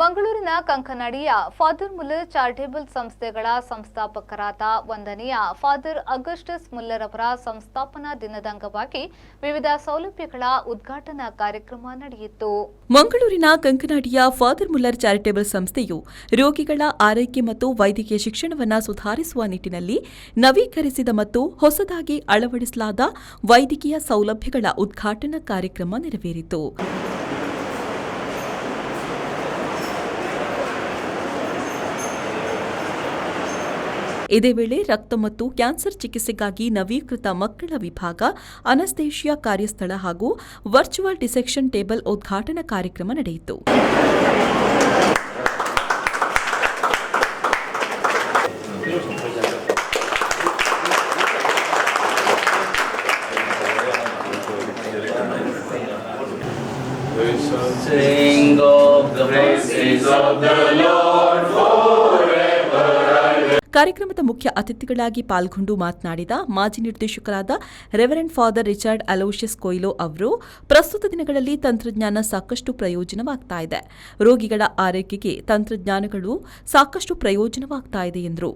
ಮಂಗಳೂರಿನ ಕಂಕನಾಡಿಯ father Muller charitable ಸಂಸ್ಥೆಗಳ ಸಂಸ್ಥಾಪಕರಾದ ವಂದನೀಯ ಫಾದರ್ ಅಗಸ್ಟಸ್ ಮುಲ್ಲರ್ ಅವರ ಸಂಸ್ಥಾಪನಾ ದಿನದ ಅಂಗವಾಗಿ ವಿವಿಧ ಸೌಲಭ್ಯಗಳ ಉದ್ಘಾಟನಾ ಕಾರ್ಯಕ್ರಮ ನಡೆಯಿತು. ಮಂಗಳೂರಿನ ಕಂಕನಾಡಿಯ ಫಾದರ್ ಮುಲ್ಲರ್ ಚಾರಿಟೇಬಲ್ ಸಂಸ್ಥೆಯು ರೋಗಿಗಳ ಆರೈಕೆ ಮತ್ತು ವೈದ್ಯಕೀಯ ಶಿಕ್ಷಣವನ್ನು ಸುಧಾರಿಸುವ ನಿಟ್ಟಿನಲ್ಲಿ ನವೀಕರಿಸಿದ ಮತ್ತು ಹೊಸದಾಗಿ ಅಳವಡಿಸಲಾದ ವೈದ್ಯಕೀಯ ಸೌಲಭ್ಯಗಳ ಉದ್ಘಾಟನಾ ಕಾರ್ಯಕ್ರಮ ನೆರವೇರಿತು. ಇದೇ ವೇಳೆ ರಕ್ತ ಮತ್ತು ಕ್ಯಾನ್ಸರ್ ಚಿಕಿತ್ಸೆಗಾಗಿ ನವೀಕೃತ ಮಕ್ಕಳ ವಿಭಾಗ, ಅನಸ್ತೇಷಿಯಾ ಕಾರ್ಯಸ್ಥಳ ಹಾಗೂ ವರ್ಚುವಲ್ ಡಿಸೆಕ್ಷನ್ ಟೇಬಲ್ ಉದ್ಘಾಟನಾ ಕಾರ್ಯಕ್ರಮ ನಡೆಯಿತು. Sing of the praises of the Lord forever. ಕಾರ್ಯಕ್ರಮದ ಮುಖ್ಯ ಅತಿಥಿಗಳಾಗಿ ಪಾಲ್ಗೊಂಡು ಮಾತನಾಡಿದ ಮಾಜಿ ನಿರ್ದೇಶಕರಾದ ರೆವರೆಂಡ್ ಫಾದರ್ ರಿಚರ್ಡ್ ಅಲೋಷಿಯಸ್ ಕೊಯ್ಲೋ ಅವರು, ಪ್ರಸ್ತುತ ದಿನಗಳಲ್ಲಿ ತಂತ್ರಜ್ಞಾನ ಸಾಕಷ್ಟು ಪ್ರಯೋಜನವಾಗ್ತಾ ಇದೆ. ರೋಗಿಗಳ ಆರೈಕೆಗೆ ತಂತ್ರಜ್ಞಾನಗಳು ಸಾಕಷ್ಟು ಪ್ರಯೋಜನವಾಗ್ತಾ ಇದೆ ಎಂದರು.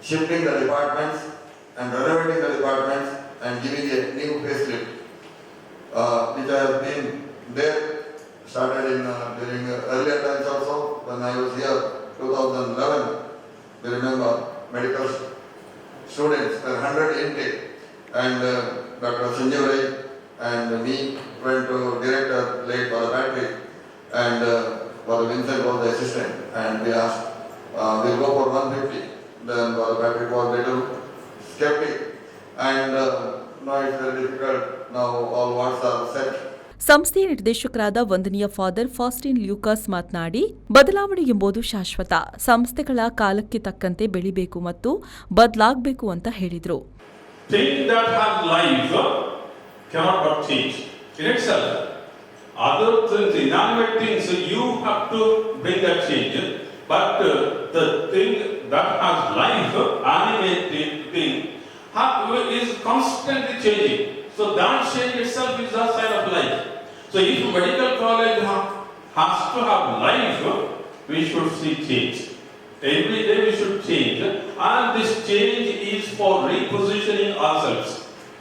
Shifting the departments and renovating the departments and giving a new facelift, which has been there, started in during earlier times also. When I was here, 2011, we remember medical students were 100 intake, and Dr. Sanjeev Rai and me went to director late Father Patrick, and Father Vincent was the assistant, and we asked, we'll go for 150. Then Father Patrick was a little skeptic, and now it's very difficult. Now all wards are set. ಸಂಸ್ಥೆಯ ನಿರ್ದೇಶಕರಾದ ವಂದನೀಯ father ಫಾಸ್ಟಿನ್ Lucas ಮಾತನಾಡಿ, ಬದಲಾವಣೆ ಎಂಬುದು ಶಾಶ್ವತ. ಸಂಸ್ಥೆಗಳ ಕಾಲಕ್ಕೆ ತಕ್ಕಂತೆ ಬೆಳಿಬೇಕು ಮತ್ತು ಬದಲಾಗಬೇಕು ಅಂತ ಹೇಳಿದರು. But the thing that has life, animated thing, is constantly changing. So that change itself is a sign of life. So if medical college has to have life, we should see change. Every day we should change, and this change is for repositioning ourselves.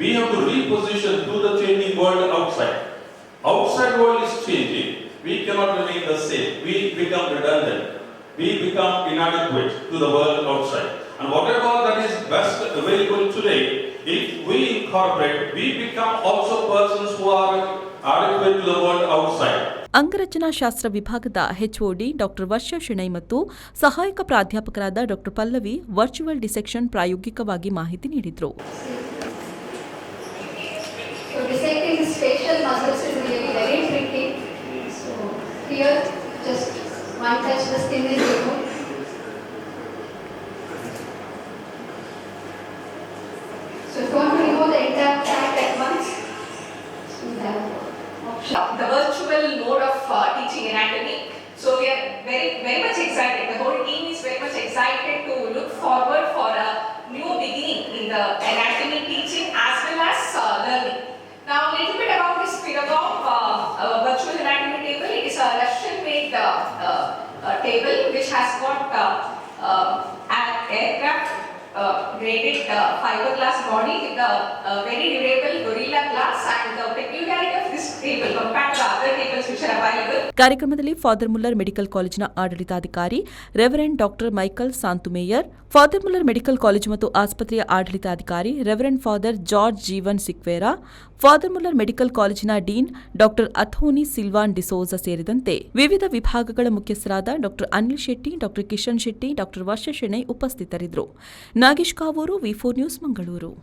We have to reposition to the changing world outside. Outside world is changing. We cannot remain the same. We become redundant. We become inadequate to the world outside. And whatever that is best available today, if we incorporate, we become also persons who are adequate to the world outside. ಅಂಗರಚನಾ ಶಾಸ್ತ್ರ ವಿಭಾಗದ HOD doctor Varsha Shenoy ಮತ್ತು ಸಹಾಯಕ ಪ್ರಾಧ್ಯಾಪಕರಾದ doctor Pallavi virtual dissection ಪ್ರಾಯೋಗಿಕವಾಗಿ ಮಾಹಿತಿ ನೀಡಿದರು. One touch the skin is removed. So if you want to remove the entire fat at once, so you have option. The virtual mode of teaching anatomy. So we are very much excited. The whole team is very much excited to look forward for a new beginning in the anatomy teaching as well as learning. Now a little bit about this Pedagog virtual anatomy table. It is a Russian-made table which has got an aircraft graded fiberglass body with a very durable Gorilla glass, and the peculiarity of this table compared to other tables which are available. ಕಾರ್ಯಕ್ರಮದಲ್ಲಿ father Muller medical ಕಾಲೇಜಿನ ಆಡಳಿತಾಧಿಕಾರಿ reverend doctor Michael Santhumayor, father Muller medical college ಮತ್ತು ಆಸ್ಪತ್ರೆಯ ಆಡಳಿತಾಧಿಕಾರಿ reverend father George Jeevan Sequeira, father Muller medical ಕಾಲೇಜಿನ dean doctor Anthony Sylvan D'Souza ಸೇರಿದಂತೆ ವಿವಿಧ ವಿಭಾಗಗಳ ಮುಖ್ಯಸ್ಥರಾದ doctor Anil Shetty, doctor Kishan Shetty, doctor Varsha Shenoy ಉಪಸ್ಥಿತರಿದ್ದರು. ನಾಗೇಶ್ ಕಾವೂರು, ವಿ4 ನ್ಯೂಸ್, ಮಂಗಳೂರು.